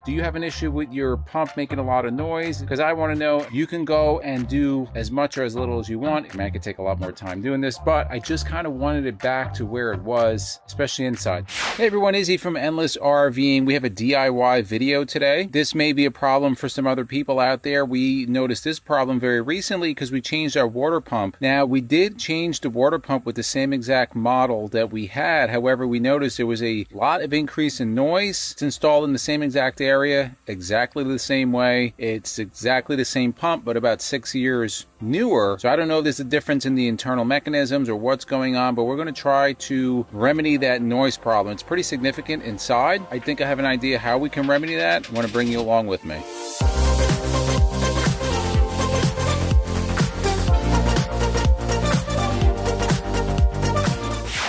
Do you have an issue with your pump making a lot of noise? Because I want to know. You can go and do as much or as little as you want. I mean, I could take a lot more time doing this, but I just kind of wanted it back to where it was, especially inside. Hey everyone, Izzy from Endless RVing. We have a DIY video today. This may be a problem for some other people out there. We noticed this problem very recently because we changed our water pump. Now, we did change the water pump with the same exact model that we had. However, we noticed there was a lot of increase in noise. It's installed in the same exact area, exactly the same way. It's exactly the same pump, but about 6 years newer. So I don't know if there's a difference in the internal mechanisms or what's going on, but we're going to try to remedy that noise problem. It's pretty significant inside. I think I have an idea how we can remedy that. I want to bring you along with me.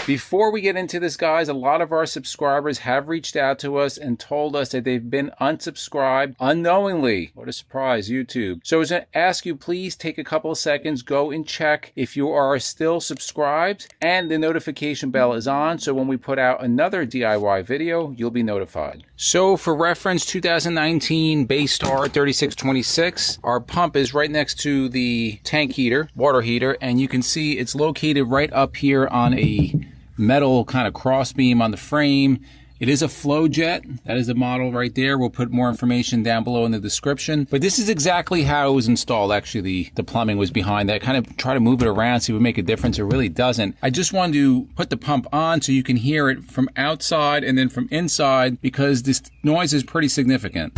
Before we get into this, guys, a lot of our subscribers have reached out to us and told us that they've been unsubscribed unknowingly. What a surprise, YouTube. So I was going to ask you, please take a couple of seconds, go and check if you are still subscribed, and the notification bell is on, so when we put out another DIY video, you'll be notified. So for reference, 2019 Baystar 3626, our pump is right next to the tank heater, water heater, and you can see it's located right up here on a metal kind of cross beam on the frame. It is a flow jet. That is the model right there. We'll put more information down below in the description. But this is exactly how it was installed. Actually, the plumbing was behind that. Kind of try to move it around, see if it would make a difference. It really doesn't. I just wanted to put the pump on so you can hear it from outside and then from inside, because this noise is pretty significant.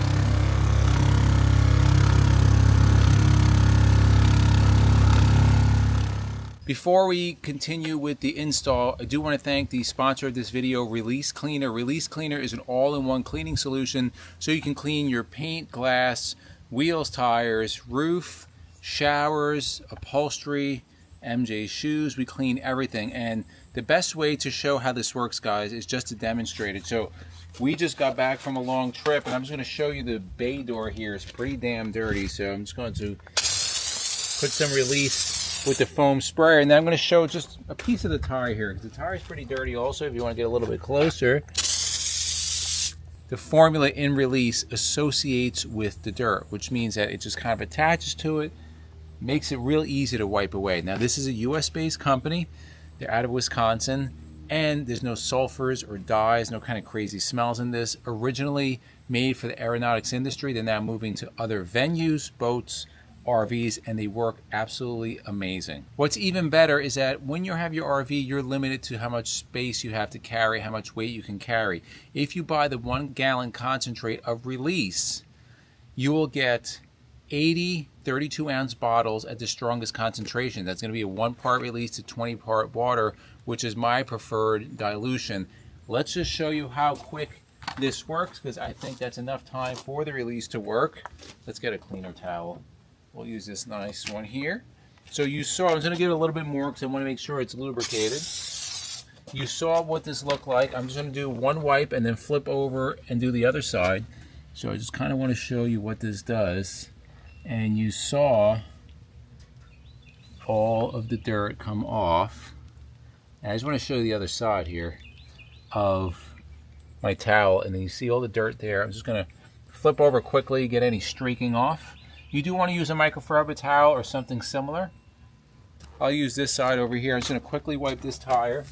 Before we continue with the install, I do want to thank the sponsor of this video, Release Cleaner. Release Cleaner is an all-in-one cleaning solution, so you can clean your paint, glass, wheels, tires, roof, showers, upholstery, MJ's shoes. We clean everything, and the best way to show how this works, guys, is just to demonstrate it. So we just got back from a long trip, and I'm just going to show you the bay door here. It's pretty damn dirty, so I'm just going to put some release with the foam sprayer, and then I'm going to show just a piece of the tire here, because the tire is pretty dirty also. If you want to get a little bit closer, the formula in Release associates with the dirt, which means that it just kind of attaches to it, makes it real easy to wipe away. Now, this is a US based company. They're out of Wisconsin, and there's no sulfurs or dyes, no kind of crazy smells in this. Originally made for the aeronautics industry, they're now moving to other venues, boats, RVs, and they work absolutely amazing. What's even better is that when you have your RV, you're limited to how much space you have to carry, how much weight you can carry. If you buy the 1 gallon concentrate of Release, you will get 80 32-ounce bottles at the strongest concentration. That's going to be a 1-part Release to 20-part water, which is my preferred dilution. Let's just show you how quick this works, because I think that's enough time for the Release to work. Let's get a cleaner towel. We'll use this nice one here. So you saw, I'm going to give it a little bit more because I want to make sure it's lubricated. You saw what this looked like. I'm just going to do one wipe and then flip over and do the other side. So I just kind of want to show you what this does. And you saw all of the dirt come off. And I just want to show you the other side here of my towel. And then you see all the dirt there. I'm just going to flip over quickly, get any streaking off. You do want to use a microfiber towel or something similar. I'll use this side over here. I'm just going to quickly wipe this tire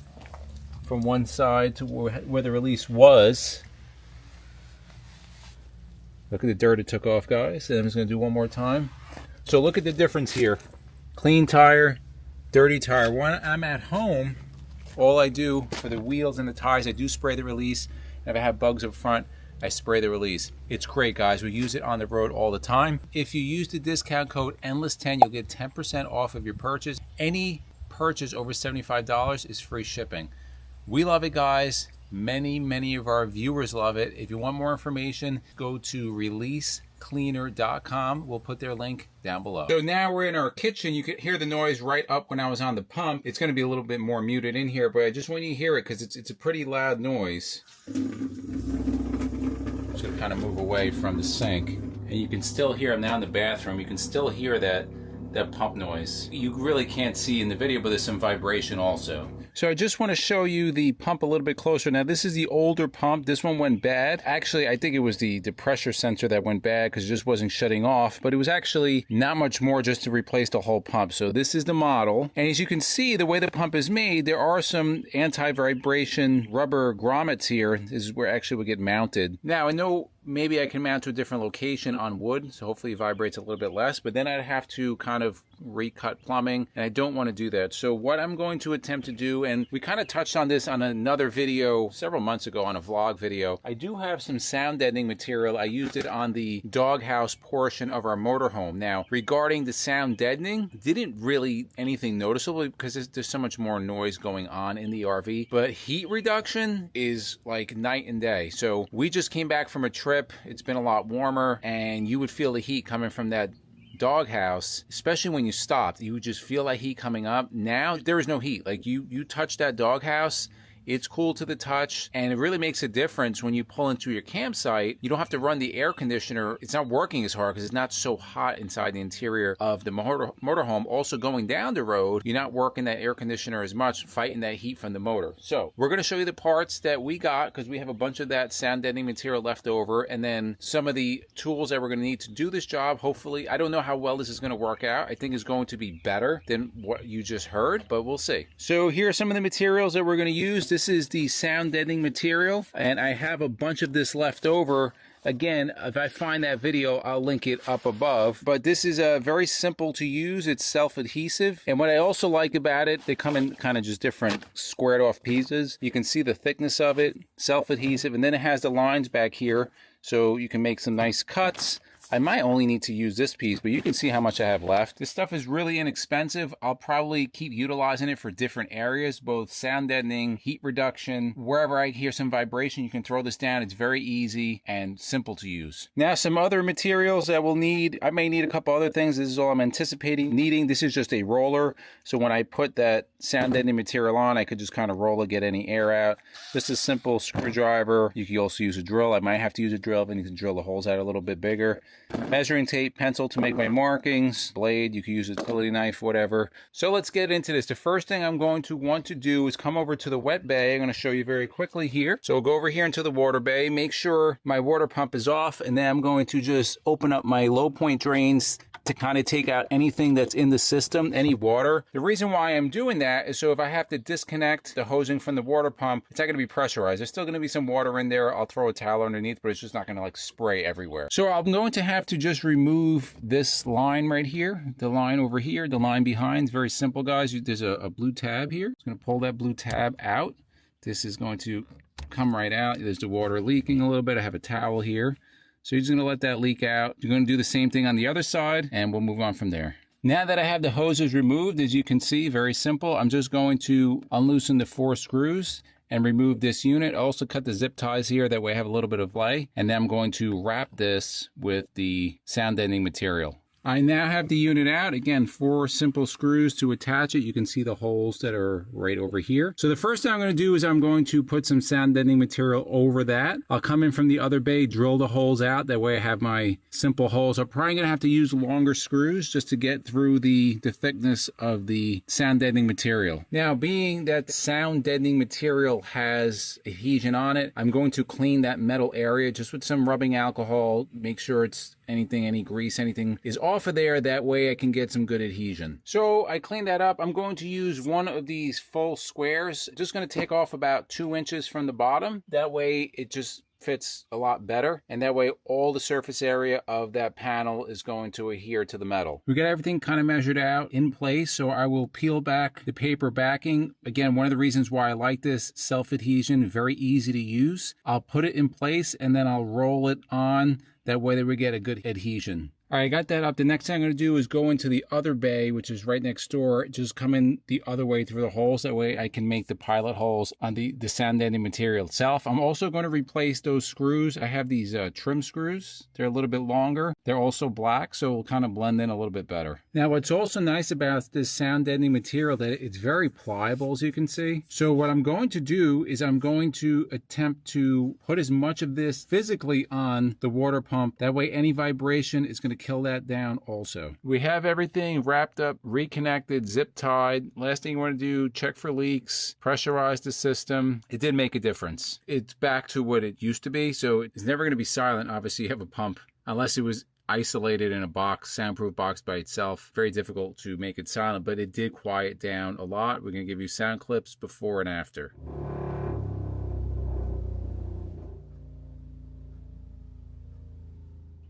from one side to where the Release was. Look at the dirt it took off, guys. And I'm just going to do one more time. So look at the difference here. Clean tire, dirty tire. When I'm at home, all I do for the wheels and the tires, I do spray the Release. If I have bugs up front, I spray the Release. It's great, guys. We use it on the road all the time. If you use the discount code ENDLESS10, you'll get 10% off of your purchase. Any purchase over $75 is free shipping. We love it, guys. Many of our viewers love it. If you want more information, go to releasecleaner.com. We'll put their link down below. So now we're in our kitchen. You could hear the noise right up when I was on the pump. It's going to be a little bit more muted in here, but I just want you to hear it because it's a pretty loud noise. Just going to kind of move away from the sink. And you can still hear, I'm now in the bathroom, you can still hear that pump noise. You really can't see in the video, but there's some vibration also. So I just want to show you the pump a little bit closer. Now this is the older pump. This one went bad. Actually, I think it was the pressure sensor that went bad because it just wasn't shutting off, but it was actually not much more just to replace the whole pump. So this is the model. And as you can see, the way the pump is made, there are some anti-vibration rubber grommets here. This is where actually we get mounted. Now I know maybe I can mount to a different location on wood, so hopefully it vibrates a little bit less, but then I'd have to kind of recut plumbing, and I don't want to do that. So what I'm going to attempt to do, and we kind of touched on this on another video several months ago on a vlog video, I do have some sound deadening material. I used it on the doghouse portion of our motorhome. Now, regarding the sound deadening, didn't really anything noticeable because there's so much more noise going on in the RV, but heat reduction is like night and day. So we just came back from a trip. It's been a lot warmer, and you would feel the heat coming from that doghouse, especially when you stopped. You would just feel that heat coming up. Now there is no heat. Like you touch that doghouse, it's cool to the touch, and it really makes a difference when you pull into your campsite. You don't have to run the air conditioner. It's not working as hard because it's not so hot inside the interior of the motorhome. Also, going down the road, you're not working that air conditioner as much, fighting that heat from the motor. So we're going to show you the parts that we got because we have a bunch of that sound deadening material left over, and then some of the tools that we're going to need to do this job. Hopefully, I don't know how well this is going to work out. I think it's going to be better than what you just heard, but we'll see. So here are some of the materials that we're going to use. This is the sound deadening material, and I have a bunch of this left over. Again, if I find that video, I'll link it up above. But this is very simple to use. It's self-adhesive. And what I also like about it, they come in kind of just different squared off pieces. You can see the thickness of it, self-adhesive. And then it has the lines back here, so you can make some nice cuts. I might only need to use this piece, but you can see how much I have left. This stuff is really inexpensive. I'll probably keep utilizing it for different areas, both sound deadening, heat reduction. Wherever I hear some vibration, you can throw this down. It's very easy and simple to use. Now, some other materials that we'll need. I may need a couple other things. This is all I'm anticipating needing. This is just a roller. So when I put that sound deadening material on, I could just kind of roll it, get any air out. Just a simple screwdriver. You can also use a drill. I might have to use a drill if I need to drill the holes out a little bit bigger. Measuring tape, pencil to make my markings, blade, you can use a utility knife, whatever. So let's get into this. The first thing I'm going to want to do is come over to the wet bay. I'm going to show you very quickly here. So we'll go over here into the water bay, make sure my water pump is off, and then I'm going to just open up my low point drains to kind of take out anything that's in the system, any water. The reason why I'm doing that is so if I have to disconnect the hosing from the water pump, it's not going to be pressurized. There's still going to be some water in there. I'll throw a towel underneath, but it's just not going to like spray everywhere. So I'm going to have to just remove this line right here, the line over here, the line behind. It's very simple, guys. There's a blue tab here. It's going to pull that blue tab out. This is going to come right out. There's the water leaking a little bit. I have a towel here. So you're just going to let that leak out. You're going to do the same thing on the other side, and we'll move on from there. Now that I have the hoses removed, as you can see, very simple. I'm just going to unloosen the 4 screws and remove this unit. Also cut the zip ties here. That way I have a little bit of lay. And then I'm going to wrap this with the sound deadening material. I now have the unit out. Again, 4 simple screws to attach it. You can see the holes that are right over here. So the first thing I'm going to do is I'm going to put some sound deadening material over that. I'll come in from the other bay, drill the holes out. That way I have my simple holes. I'm probably going to have to use longer screws just to get through the thickness of the sound deadening material. Now, being that the sound deadening material has adhesion on it, I'm going to clean that metal area just with some rubbing alcohol. Make sure it's any grease, anything is off of there. That way I can get some good adhesion. So I cleaned that up. I'm going to use one of these full squares. Just going to take off about 2 inches from the bottom. That way it just fits a lot better, and that way all the surface area of that panel is going to adhere to the metal. We got everything kind of measured out in place, so I will peel back the paper backing. Again, one of the reasons why I like this, self-adhesion, very easy to use. I'll put it in place and then I'll roll it on. That way that we get a good adhesion. All right, I got that up. The next thing I'm going to do is go into the other bay, which is right next door. Just come in the other way through the holes. That way I can make the pilot holes on the sound deadening material itself. I'm also going to replace those screws. I have these trim screws. They're a little bit longer. They're also black, so it'll kind of blend in a little bit better. Now, what's also nice about this sound deadening material that it's very pliable, as you can see. So what I'm going to do is I'm going to attempt to put as much of this physically on the water pump. That way any vibration is going to to kill that down also. We have everything wrapped up, reconnected, zip tied. Last thing you want to do, check for leaks, pressurize the system. It did make a difference. It's back to what it used to be, so it's never going to be silent. Obviously, you have a pump, unless it was isolated in a box, soundproof box by itself. Very difficult to make it silent, but it did quiet down a lot. We're going to give you sound clips before and after.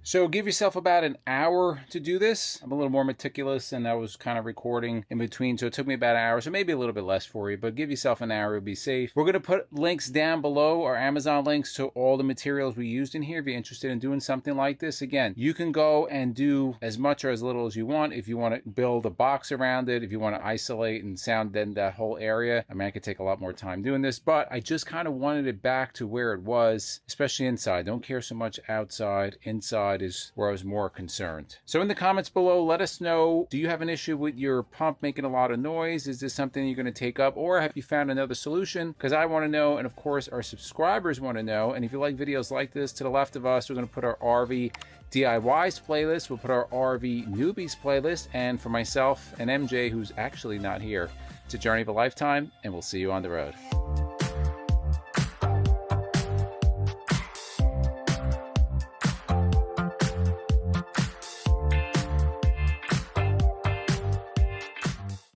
So give yourself about an hour to do this. I'm a little more meticulous and I was kind of recording in between, so it took me about an hour, so maybe a little bit less for you, but give yourself an hour to be safe. We're going to put links down below, our Amazon links to all the materials we used in here. If you're interested in doing something like this, again, you can go and do as much or as little as you want. If you want to build a box around it, if you want to isolate and sound deaden that whole area, I mean, I could take a lot more time doing this, but I just kind of wanted it back to where it was, especially inside. Don't care so much outside. Inside is where I was more concerned. So in the comments below, let us know, do you have an issue with your pump making a lot of noise? Is this something you're going to take up, or have you found another solution? Because I want to know, and of course our subscribers want to know. And if you like videos like this, to the left of us, we're going to put our RV DIYs playlist, we'll put our RV newbies playlist, and for myself and MJ, who's actually not here, it's a journey of a lifetime, and we'll see you on the road.